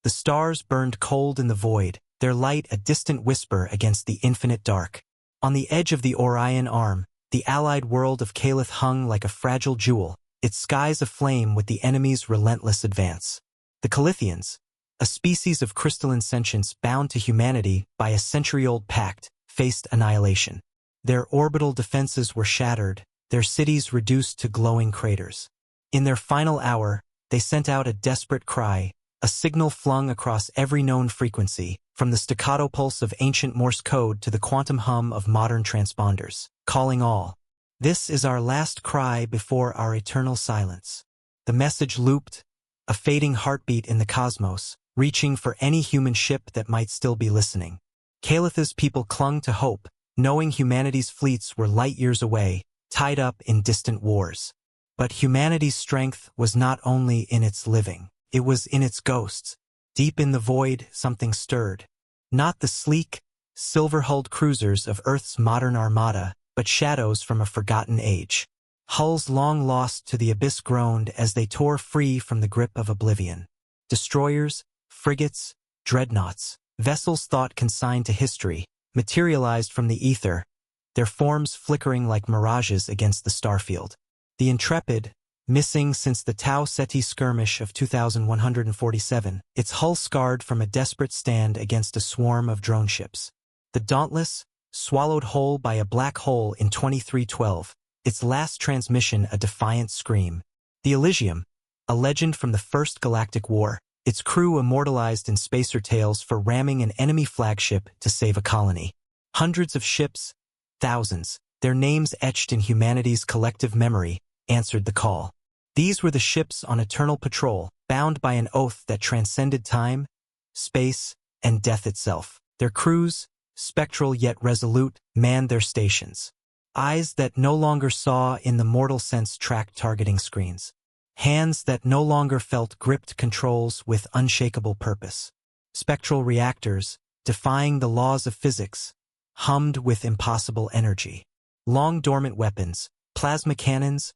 The stars burned cold in the void, their light a distant whisper against the infinite dark. On the edge of the Orion Arm, the allied world of Calith hung like a fragile jewel, its skies aflame with the enemy's relentless advance. The Calithians, a species of crystalline sentience bound to humanity by a century-old pact, faced annihilation. Their orbital defenses were shattered, their cities reduced to glowing craters. In their final hour, they sent out a desperate cry, a signal flung across every known frequency, from the staccato pulse of ancient Morse code to the quantum hum of modern transponders, calling all. This is our last cry before our eternal silence. The message looped, a fading heartbeat in the cosmos, reaching for any human ship that might still be listening. Calith's people clung to hope, knowing humanity's fleets were light years away, tied up in distant wars. But humanity's strength was not only in its living, it was in its ghosts. Deep in the void, something stirred. Not the sleek, silver-hulled cruisers of Earth's modern armada, but shadows from a forgotten age. Hulls long lost to the abyss groaned as they tore free from the grip of oblivion. Destroyers, frigates, dreadnoughts, vessels thought consigned to history, materialized from the ether, their forms flickering like mirages against the starfield. The Intrepid, missing since the Tau Ceti skirmish of 2147, its hull scarred from a desperate stand against a swarm of drone ships. The Dauntless, swallowed whole by a black hole in 2312, its last transmission a defiant scream. The Elysium, a legend from the First Galactic War, its crew immortalized in spacer tales for ramming an enemy flagship to save a colony. Hundreds of ships, thousands, their names etched in humanity's collective memory, answered the call. These were the ships on eternal patrol, bound by an oath that transcended time, space, and death itself. Their crews, spectral yet resolute, manned their stations. Eyes that no longer saw in the mortal sense tracked targeting screens. Hands that no longer felt gripped controls with unshakable purpose. Spectral reactors, defying the laws of physics, hummed with impossible energy. Long dormant weapons, plasma cannons,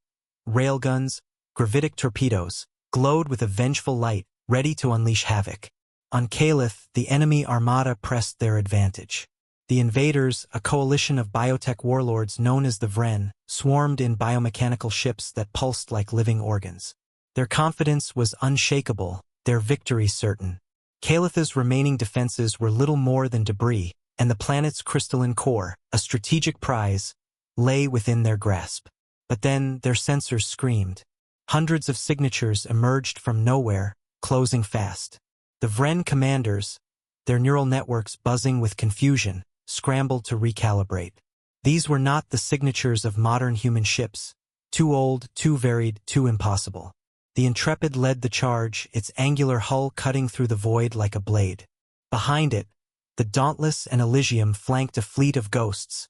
railguns, gravitic torpedoes, glowed with a vengeful light, ready to unleash havoc. On Calith, the enemy armada pressed their advantage. The invaders, a coalition of biotech warlords known as the Vren, swarmed in biomechanical ships that pulsed like living organs. Their confidence was unshakable, their victory certain. Calith's remaining defenses were little more than debris, and the planet's crystalline core, a strategic prize, lay within their grasp. But then their sensors screamed. Hundreds of signatures emerged from nowhere, closing fast. The Vren commanders, their neural networks buzzing with confusion, scrambled to recalibrate. These were not the signatures of modern human ships. Too old, too varied, too impossible. The Intrepid led the charge, its angular hull cutting through the void like a blade. Behind it, the Dauntless and Elysium flanked a fleet of ghosts,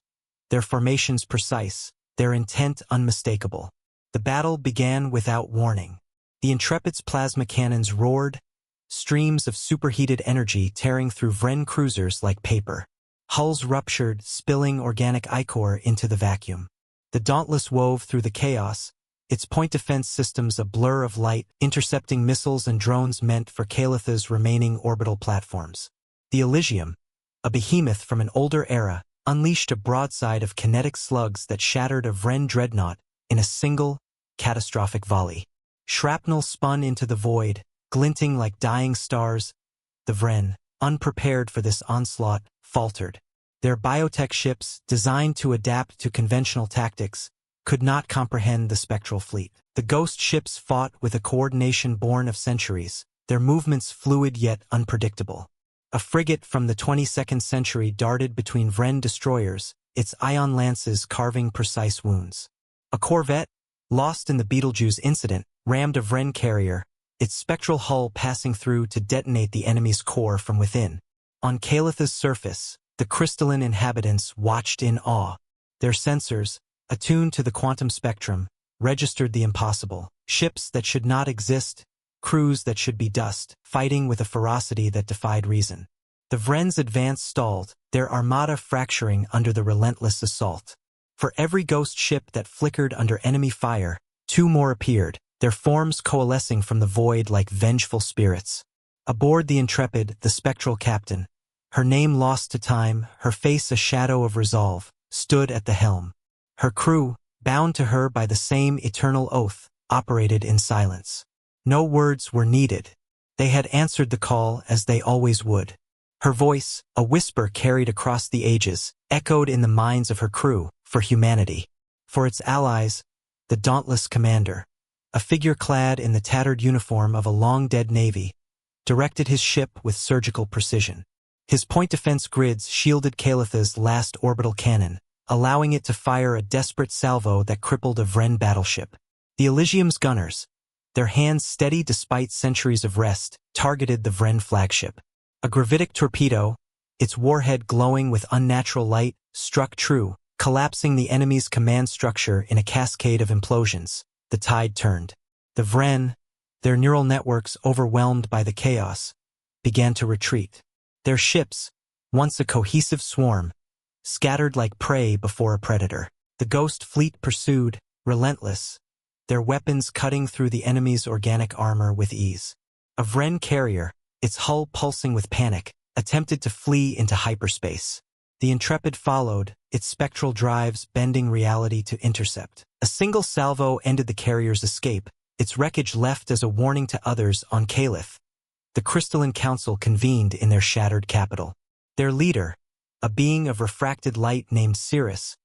their formations precise, their intent unmistakable. The battle began without warning. The Intrepid's plasma cannons roared, streams of superheated energy tearing through Vren cruisers like paper. Hulls ruptured, spilling organic ichor into the vacuum. The Dauntless wove through the chaos, its point defense systems a blur of light, intercepting missiles and drones meant for Calith's remaining orbital platforms. The Elysium, a behemoth from an older era, unleashed a broadside of kinetic slugs that shattered a Vren dreadnought in a single, catastrophic volley. Shrapnel spun into the void, glinting like dying stars. The Vren, unprepared for this onslaught, faltered. Their biotech ships, designed to adapt to conventional tactics, could not comprehend the spectral fleet. The ghost ships fought with a coordination born of centuries, their movements fluid yet unpredictable. A frigate from the 22nd century darted between Vren destroyers, its ion lances carving precise wounds. A corvette, lost in the Betelgeuse incident, rammed a Vren carrier, its spectral hull passing through to detonate the enemy's core from within. On Calith's surface, the crystalline inhabitants watched in awe. Their sensors, attuned to the quantum spectrum, registered the impossible. Ships that should not exist, crews that should be dust, fighting with a ferocity that defied reason. The Vren's advance stalled, their armada fracturing under the relentless assault. For every ghost ship that flickered under enemy fire, two more appeared, their forms coalescing from the void like vengeful spirits. Aboard the Intrepid, the spectral captain, her name lost to time, her face a shadow of resolve, stood at the helm. Her crew, bound to her by the same eternal oath, operated in silence. No words were needed. They had answered the call as they always would. Her voice, a whisper carried across the ages, echoed in the minds of her crew, for humanity. For its allies, the dauntless commander, a figure clad in the tattered uniform of a long-dead navy, directed his ship with surgical precision. His point defense grids shielded Calith's last orbital cannon, allowing it to fire a desperate salvo that crippled a Vren battleship. The Elysium's gunners, their hands steady despite centuries of rest, targeted the Vren flagship. A gravitic torpedo, its warhead glowing with unnatural light, struck true, collapsing the enemy's command structure in a cascade of implosions. The tide turned. The Vren, their neural networks overwhelmed by the chaos, began to retreat. Their ships, once a cohesive swarm, scattered like prey before a predator. The Ghost Fleet pursued, relentless, their weapons cutting through the enemy's organic armor with ease. A Vren carrier, its hull pulsing with panic, attempted to flee into hyperspace. The Intrepid followed, its spectral drives bending reality to intercept. A single salvo ended the carrier's escape, its wreckage left as a warning to others on Calith. The Crystalline Council convened in their shattered capital. Their leader, a being of refracted light named Cirrus,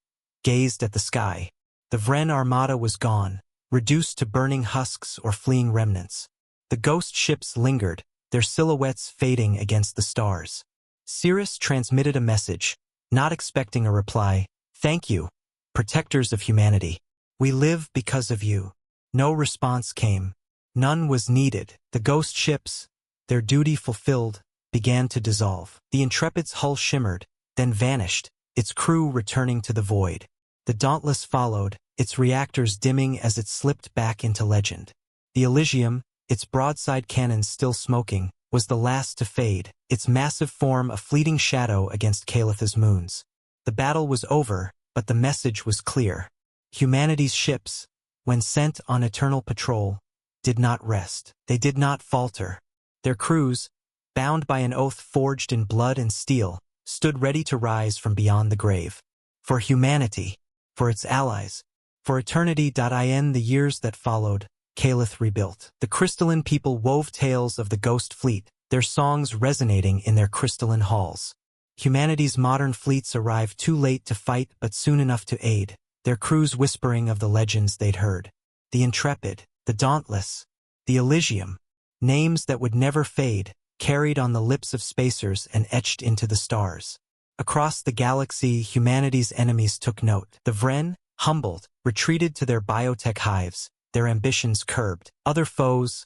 gazed at the sky. The Vren armada was gone, reduced to burning husks or fleeing remnants. The ghost ships lingered, their silhouettes fading against the stars. Cirrus transmitted a message, not expecting a reply. "Thank you, protectors of humanity. We live because of you." No response came. None was needed. The ghost ships, their duty fulfilled, began to dissolve. The Intrepid's hull shimmered, then vanished, its crew returning to the void. The Dauntless followed, its reactors dimming as it slipped back into legend. The Elysium, its broadside cannons still smoking, was the last to fade, its massive form a fleeting shadow against Calith's moons. The battle was over, but the message was clear. Humanity's ships, when sent on eternal patrol, did not rest. They did not falter. Their crews, bound by an oath forged in blood and steel, stood ready to rise from beyond the grave. For humanity, for its allies, for eternity. In the years that followed, Calith rebuilt. The crystalline people wove tales of the Ghost Fleet, their songs resonating in their crystalline halls. Humanity's modern fleets arrived too late to fight but soon enough to aid, their crews whispering of the legends they'd heard. The Intrepid, the Dauntless, the Elysium, names that would never fade, carried on the lips of spacers and etched into the stars. Across the galaxy, humanity's enemies took note. The Vren, humbled, retreated to their biotech hives, their ambitions curbed. Other foes,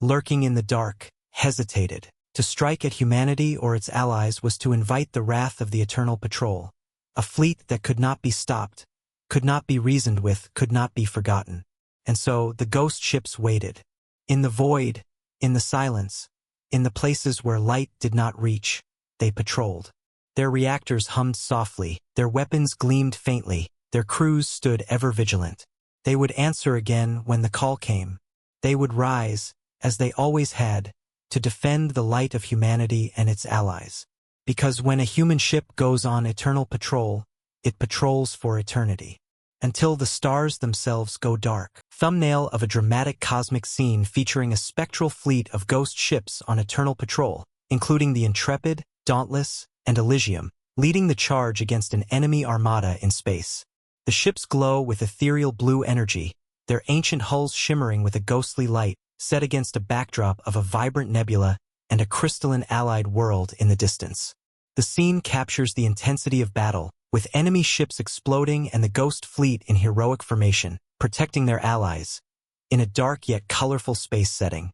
lurking in the dark, hesitated. To strike at humanity or its allies was to invite the wrath of the Eternal Patrol, a fleet that could not be stopped, could not be reasoned with, could not be forgotten. And so the ghost ships waited. In the void, in the silence, in the places where light did not reach, they patrolled. Their reactors hummed softly, their weapons gleamed faintly, their crews stood ever vigilant. They would answer again when the call came. They would rise, as they always had, to defend the light of humanity and its allies. Because when a human ship goes on eternal patrol, it patrols for eternity. Until the stars themselves go dark. Thumbnail of a dramatic cosmic scene featuring a spectral fleet of ghost ships on eternal patrol, including the Intrepid, Dauntless, and Elysium, leading the charge against an enemy armada in space. The ships glow with ethereal blue energy, their ancient hulls shimmering with a ghostly light, set against a backdrop of a vibrant nebula and a crystalline allied world in the distance. The scene captures the intensity of battle, with enemy ships exploding and the ghost fleet in heroic formation, protecting their allies, in a dark yet colorful space setting.